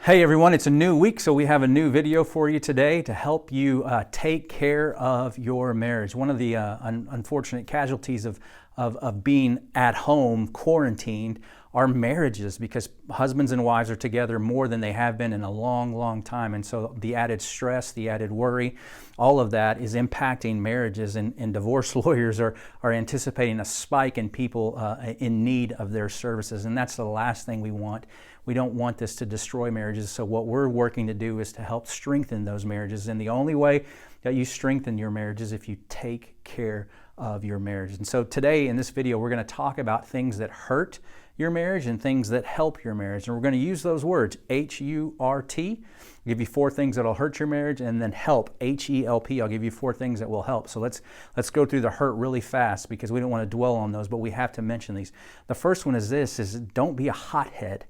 Hey everyone, it's a new week, so we have a new video for you today to help you take care of your marriage. One of the unfortunate casualties of being at home quarantined are marriages, because husbands and wives are together more than they have been in a long time. And so the added stress, the added worry, all of that is impacting marriages, and divorce lawyers are anticipating a spike in people in need of their services. And that's the last thing we want. We don't want this to destroy marriages. So what we're working to do is to help strengthen those marriages. And the only way that you strengthen your marriage is if you take care of your marriage. And so today in this video, we're going to talk about things that hurt your marriage and things that help your marriage. And we're going to use those words, H-U-R-T. I'll give you 4 things that'll hurt your marriage, and then help, H-E-L-P. I'll give you 4 things that will help. So let's go through the hurt really fast, because we don't want to dwell on those, but we have to mention these. The first one is don't be a hothead.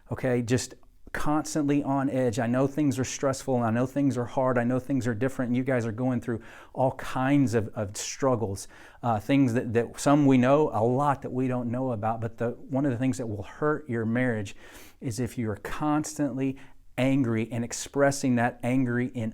Okay, just constantly on edge. I know things are stressful, and I know things are hard. I know things are different, and you guys are going through all kinds of struggles, things that some we know, a lot that we don't know about. But one of the things that will hurt your marriage is if you're constantly angry and expressing that anger in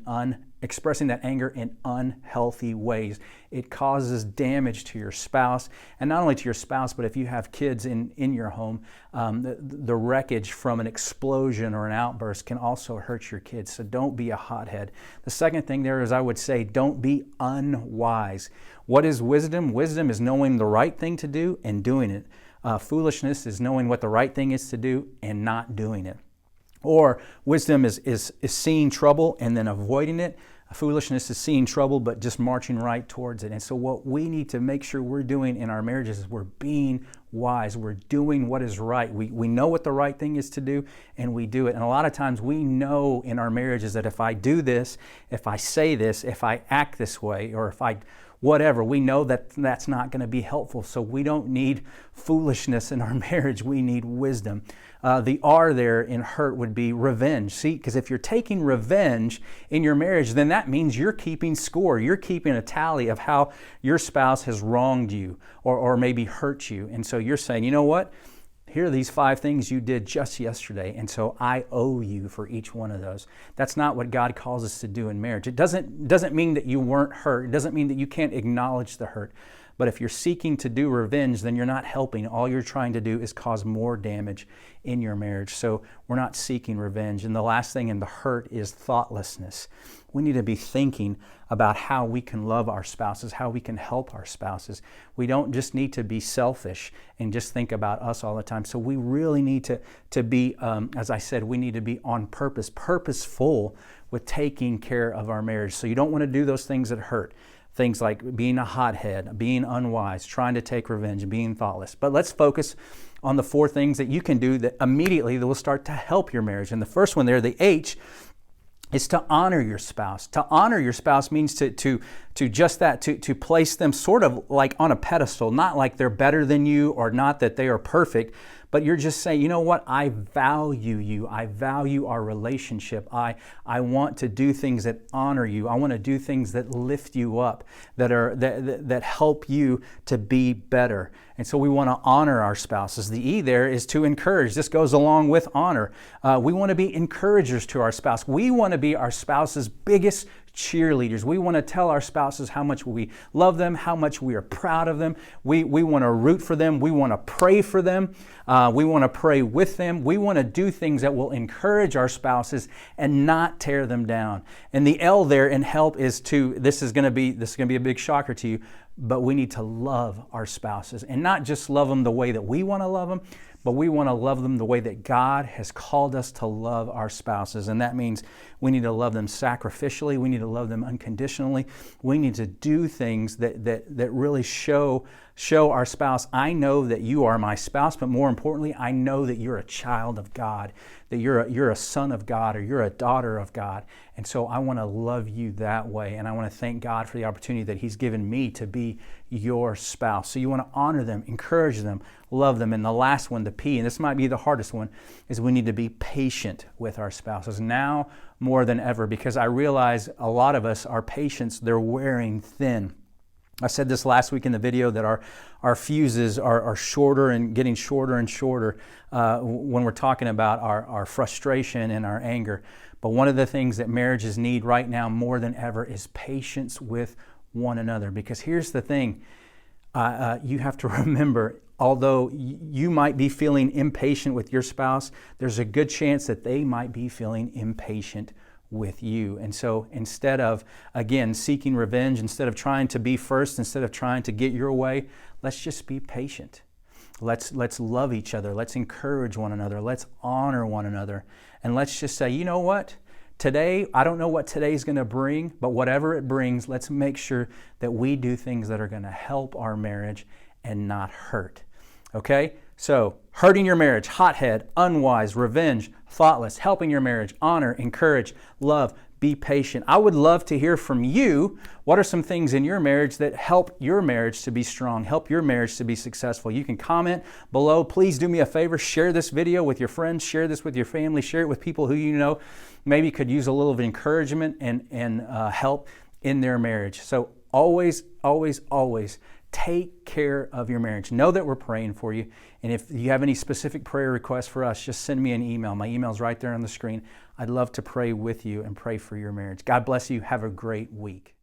unhealthy ways. It causes damage to your spouse, and not only to your spouse, but if you have kids in your home, the wreckage from an explosion or an outburst can also hurt your kids. So don't be a hothead. The second thing there is, I would say, don't be unwise. What is wisdom? Wisdom is knowing the right thing to do and doing it. Foolishness is knowing what the right thing is to do and not doing it. Or wisdom is seeing trouble and then avoiding it. Foolishness is seeing trouble but just marching right towards it. And so what we need to make sure we're doing in our marriages is we're being wise. We're doing what is right. We know what the right thing is to do, and we do it. And a lot of times we know in our marriages that if I do this, if I say this, if I act this way, or if I whatever, we know that that's not going to be helpful. So we don't need foolishness in our marriage. We need wisdom. The R there in hurt would be revenge. See, because if you're taking revenge in your marriage, then that means you're keeping score. You're keeping a tally of how your spouse has wronged you or maybe hurt you. And so you're saying, you know what? Here are these 5 things you did just yesterday, and so I owe you for each one of those. That's not what God calls us to do in marriage. It doesn't mean that you weren't hurt. It doesn't mean that you can't acknowledge the hurt. But if you're seeking to do revenge, then you're not helping. All you're trying to do is cause more damage in your marriage. So we're not seeking revenge. And the last thing in the hurt is thoughtlessness. We need to be thinking about how we can love our spouses, how we can help our spouses. We don't just need to be selfish and just think about us all the time. So we really need to be, as I said, we need to be on purpose, purposeful with taking care of our marriage. So you don't want to do those things that hurt. Things like being a hothead, being unwise, trying to take revenge, being thoughtless. But let's focus on the 4 things that you can do that immediately that will start to help your marriage. And the first one there, the H, is to honor your spouse. To honor your spouse means to just that, to place them sort of like on a pedestal, not like they're better than you or not that they are perfect, but you're just saying, you know what, I value you. I value our relationship. I want to do things that honor you. I want to do things that lift you up, that help you to be better. And so we want to honor our spouses. The E there is to encourage. This goes along with honor. We want to be encouragers to our spouse. We want to be our spouse's biggest cheerleaders. We want to tell our spouses how much we love them, how much we are proud of them. We want to root for them. We want to pray for them. We want to pray with them. We want to do things that will encourage our spouses and not tear them down. And the L there in help is this is going to be a big shocker to you, but we need to love our spouses, and not just love them the way that we want to love them, but we want to love them the way that God has called us to love our spouses. And that means we need to love them sacrificially. We need to love them unconditionally. We need to do things that really show our spouse, I know that you are my spouse, but more importantly, I know that you're a child of God, that you're a son of God, or you're a daughter of God. And so I want to love you that way. And I want to thank God for the opportunity that He's given me to be your spouse. So you want to honor them, encourage them, love them. And the last one, the P, and this might be the hardest one, is we need to be patient with our spouses now more than ever, because I realize a lot of us, our patience, they're wearing thin. I said this last week in the video that our fuses are shorter and getting shorter and shorter when we're talking about our frustration and our anger. But one of the things that marriages need right now more than ever is patience with one another. Because here's the thing, you have to remember, although you might be feeling impatient with your spouse, there's a good chance that they might be feeling impatient with you. And so instead of, again, seeking revenge, instead of trying to be first, instead of trying to get your way, let's just be patient. Let's love each other. Let's encourage one another. Let's honor one another. And let's just say, you know what? Today, I don't know what today's going to bring, but whatever it brings, let's make sure that we do things that are going to help our marriage and not hurt. Okay? So, hurting your marriage, hothead, unwise, revenge, thoughtless, helping your marriage, honor, encourage, love, be patient. I would love to hear from you. What are some things in your marriage that help your marriage to be strong, help your marriage to be successful? You can comment below. Please do me a favor, share this video with your friends, share this with your family, share it with people who you know maybe could use a little of encouragement and help in their marriage. So always, always, always take care of your marriage. Know that we're praying for you. And if you have any specific prayer requests for us, just send me an email. My email's right there on the screen. I'd love to pray with you and pray for your marriage. God bless you. Have a great week.